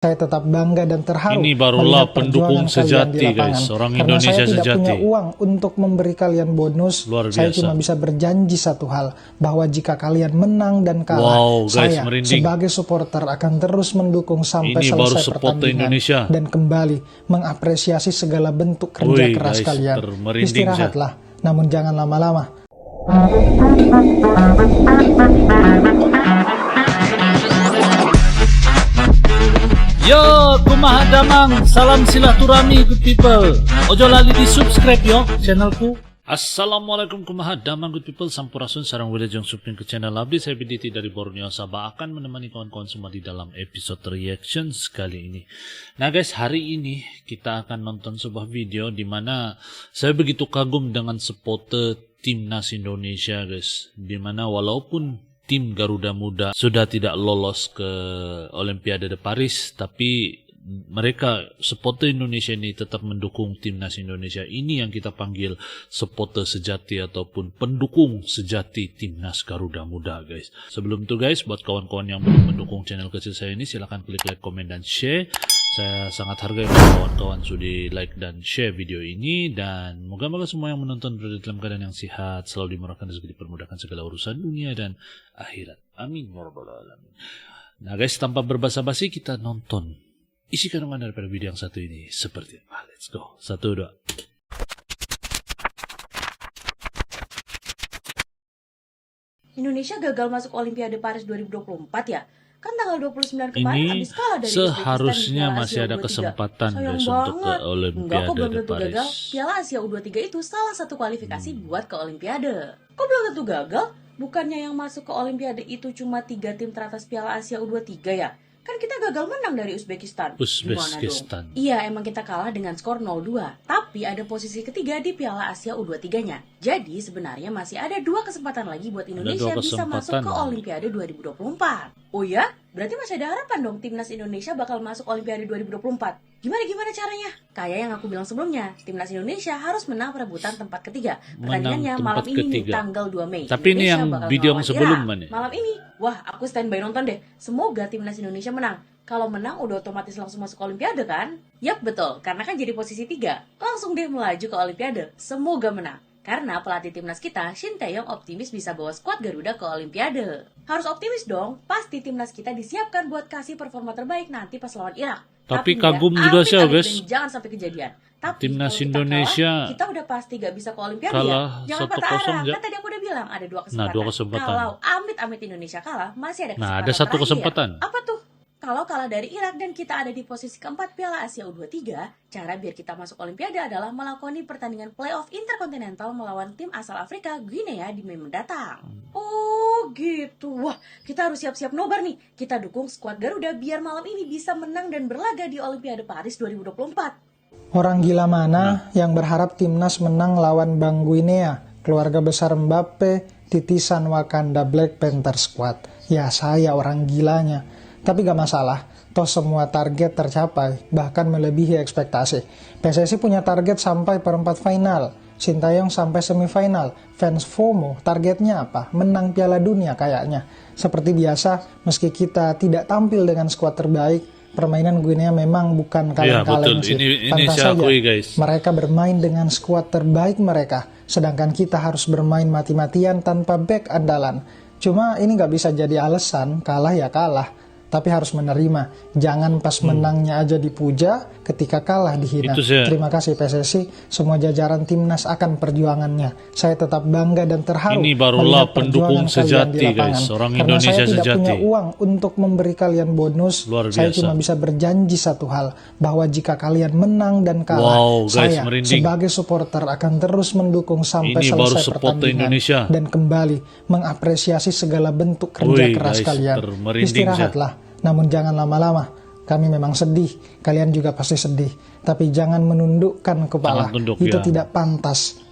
Saya tetap bangga dan terharu Ini barulah melihat pendukung perjuangan kalian di sejati, lapangan. guys. Orang Karena Indonesia saya tidak sejati. punya uang untuk memberi kalian bonus. Luar Saya biasa. cuma bisa berjanji satu hal, bahwa jika kalian menang dan kalah, Wow, guys, saya merinding. sebagai supporter akan terus mendukung sampai Ini baru selesai supporter pertandingan Indonesia. dan kembali mengapresiasi segala bentuk kerja Wih, keras guys, kalian. merinding Istirahatlah, namun jangan lama-lama. Yo, kumaha damang, salam silaturahmi good people. Ojo lali di subscribe yo channelku. Assalamualaikum kumaha damang good people, sampurasun sarang wilajeng suping ke channel Abdi. Saya Biditi dari Borneo Sabah akan menemani kawan-kawan semua di dalam episode reactions kali ini. Nah guys, hari ini kita akan nonton sebuah video di mana saya begitu kagum dengan supporter timnas Indonesia guys. Dimana walaupun tim Garuda Muda sudah tidak lolos ke Olimpiade de Paris, tapi mereka supporter Indonesia ini tetap mendukung timnas Indonesia. Ini yang kita panggil supporter sejati ataupun pendukung sejati timnas Garuda Muda guys. Sebelum itu guys, buat kawan-kawan yang belum mendukung channel kecil saya ini, silahkan klik like, komen, dan share. Saya sangat hargai kawan-kawan sudah like dan share video ini, dan moga-moga semua yang menonton berada dalam keadaan yang sehat, selalu dimurahkan rezeki, dipermudahkan segala urusan dunia dan akhirat. Amin ya rabbal alamin. Nah guys, tanpa berbasa-basi kita nonton isi kandungan daripada video yang satu ini seperti apa. Let's go. 1, 2. Indonesia gagal masuk Olimpiade Paris 2024 ya? Kan tanggal 29 kemarin Ini habis kalah dari seharusnya Uzbekistan di Piala masih Asia ada U23. kesempatan Sayang guys untuk ke banget. Enggak Olimpiade kok, belum de tentu gagal. Paris. Piala Asia U23 itu salah satu kualifikasi buat ke Olimpiade. Kok belum tentu gagal? Bukannya yang masuk ke Olimpiade itu cuma 3 tim teratas Piala Asia U23 ya? Kan kita gagal menang dari Uzbekistan. Gimana Uzbekistan. dong? Iya, emang kita kalah dengan skor 0-2. Tapi ada posisi ketiga di Piala Asia U23-nya. Jadi sebenarnya masih ada 2 kesempatan lagi buat Indonesia bisa masuk ke Olimpiade 2024. Oh ya? Berarti masih ada harapan dong timnas Indonesia bakal masuk Olimpiade 2024. Gimana caranya? Kayak yang aku bilang sebelumnya, timnas Indonesia harus menang perebutan tempat ketiga. Pertandingannya malam ini nih, tanggal 2 Mei. Tapi ini yang Indonesia bakal video yang melawan sebelum Irak. mana? Malam ini, wah aku standby nonton deh. Semoga timnas Indonesia menang. Kalau menang udah otomatis langsung masuk Olimpiade kan? Yap betul, karena kan jadi posisi 3. Langsung deh melaju ke Olimpiade. Semoga menang. Karena pelatih timnas kita, Shin Tae-yong, optimis bisa bawa skuad Garuda ke Olimpiade. Harus optimis dong, pasti timnas kita disiapkan buat kasih performa terbaik nanti pas lawan Irak. Tapi nih kagum ya, juga sih amit-amit guys. dan jangan sampai kejadian. Tapi Timnas kalau kita Indonesia kalah, kita udah pasti gak bisa ke Olimpiade kalah ya. Jangan 1-0 patah arah. ya. Kan tadi aku udah bilang ada 2 kesempatan. Nah, 2 kesempatan. Kalau amit-amit Indonesia kalah, masih ada kesempatan. Nah, ada 1 terakhir. kesempatan. Apa tuh? Kalau kalah dari Irak dan kita ada di posisi keempat Piala Asia U23, cara biar kita masuk Olimpiade adalah melakoni pertandingan playoff interkontinental melawan tim asal Afrika, Guinea di Mei mendatang. Oh gitu, wah kita harus siap-siap nobar nih. Kita dukung skuad Garuda biar malam ini bisa menang dan berlaga di Olimpiade Paris 2024. Orang gila mana yang berharap timnas menang lawan Bang Guinea, keluarga besar Mbappe, titisan Wakanda Black Panther Squad? Ya saya orang gilanya. Tapi gak masalah, toh semua target tercapai, bahkan melebihi ekspektasi. PSSI punya target sampai perempat final, Shin Tae-yong sampai semifinal. Fans FOMO, targetnya apa? Menang Piala Dunia kayaknya. Seperti biasa, meski kita tidak tampil dengan skuad terbaik, permainan Guinea memang bukan kaleng-kaleng sih. Ini Pantas saya saja, akui guys. mereka bermain dengan skuad terbaik mereka, sedangkan kita harus bermain mati-matian tanpa back andalan. Cuma ini gak bisa jadi alasan, kalah ya kalah. Tapi harus menerima, jangan pas menangnya aja dipuja, ketika kalah dihina. Terima kasih PSSI, semua jajaran timnas akan perjuangannya. Saya tetap bangga dan terharu Ini barulah melihat pendukung perjuangan kalian di sejati lapangan. guys. Orang Karena Indonesia saya tidak sejati. punya uang untuk memberi kalian bonus, Luar saya biasa. cuma bisa berjanji satu hal, bahwa jika kalian menang dan kalah, Wow, guys, saya merinding. sebagai supporter akan terus mendukung sampai Ini baru selesai supporter pertandingan Indonesia. dan kembali mengapresiasi segala bentuk kerja Wih, keras guys, kalian. merinding Istirahatlah, namun jangan lama-lama. Kami memang sedih, kalian juga pasti sedih. Tapi jangan menundukkan kepala, Jangan tunduk, itu ya. tidak pantas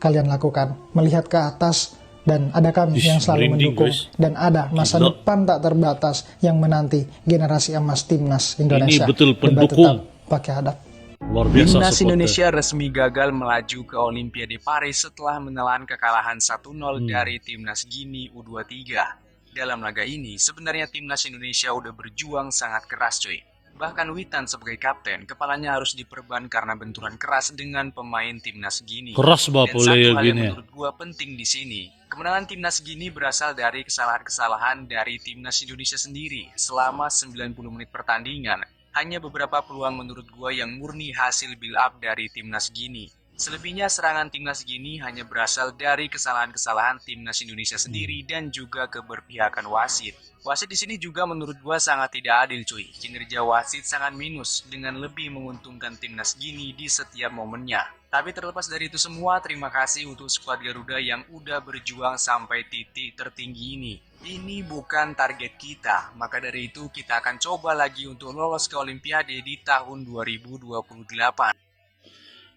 kalian lakukan. Melihat ke atas, dan ada kami yang selalu merinding, mendukung. guys. Dan ada masa Gila. depan tak terbatas yang menanti generasi emas timnas Indonesia. Ini betul Debat pendukung. tetap pakai adab. Luar biasa Timnas supporter. Indonesia resmi gagal melaju ke Olimpiade Paris setelah menelan kekalahan 1-0 dari Timnas Guinea U23. Dalam laga ini, sebenarnya Timnas Indonesia udah berjuang sangat keras cuy. Bahkan Witan sebagai kapten, kepalanya harus diperban karena benturan keras dengan pemain timnas Gini. Keras Dan Bapak satu Leo hal yang gini ya. menurut gua penting di sini, kemenangan timnas Gini berasal dari kesalahan-kesalahan dari timnas Indonesia sendiri selama 90 menit pertandingan. Hanya beberapa peluang menurut gua yang murni hasil build up dari timnas Gini. Selebihnya serangan timnas Gini hanya berasal dari kesalahan-kesalahan timnas Indonesia sendiri dan juga keberpihakan wasit. Wasit di sini juga menurut gua sangat tidak adil cuy. Kinerja wasit sangat minus dengan lebih menguntungkan timnas Gini di setiap momennya. Tapi terlepas dari itu semua, terima kasih untuk skuad Garuda yang udah berjuang sampai titik tertinggi ini. Ini bukan target kita, maka dari itu kita akan coba lagi untuk lolos ke Olimpiade di tahun 2028.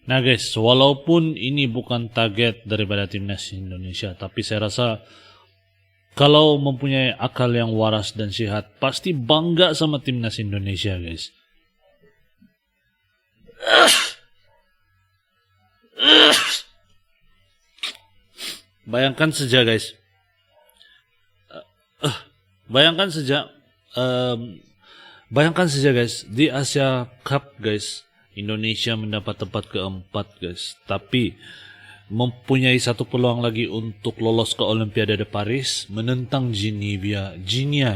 Nah guys, walaupun ini bukan target daripada timnas Indonesia, tapi saya rasa kalau mempunyai akal yang waras dan sehat, pasti bangga sama timnas Indonesia guys. Bayangkan saja guys, bayangkan saja guys, di Asia Cup guys, Indonesia mendapat tempat keempat guys, tapi mempunyai satu peluang lagi untuk lolos ke Olimpiade de Paris menentang Ginia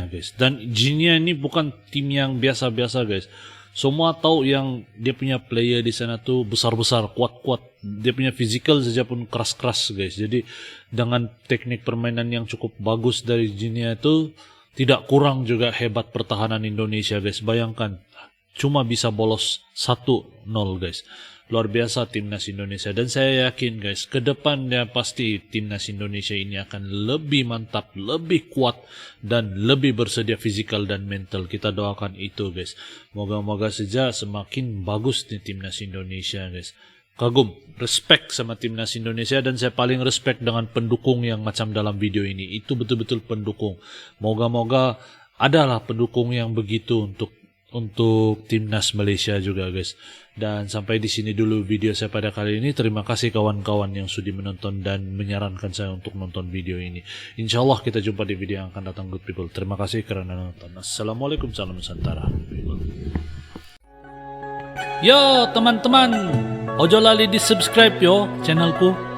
guys. Dan Ginia ini bukan tim yang biasa-biasa guys. Semua tahu yang dia punya player di sana tuh besar-besar, kuat-kuat. Dia punya physical saja pun keras-keras guys. Jadi dengan teknik permainan yang cukup bagus dari Ginia itu tidak kurang juga hebat pertahanan Indonesia guys. Bayangkan cuma bisa bolos 1-0 guys. Luar biasa timnas Indonesia, dan saya yakin guys, ke depannya pasti timnas Indonesia ini akan lebih mantap, lebih kuat, dan lebih bersedia fisikal dan mental. Kita doakan itu guys. Moga-moga saja semakin bagus nih timnas Indonesia guys. Kagum, respect sama timnas Indonesia, dan saya paling respect dengan pendukung yang macam dalam video ini. Itu betul-betul pendukung. Moga-moga adalah pendukung yang begitu untuk timnas Malaysia juga guys. Dan sampai di sini dulu video saya pada kali ini. Terima kasih kawan-kawan yang sudah menonton dan menyarankan saya untuk nonton video ini. Insyaallah kita jumpa di video yang akan datang good people. Terima kasih kerana nonton. Assalamualaikum, salam Nusantara good people. Yo teman-teman, ojo lali di subscribe yo channelku.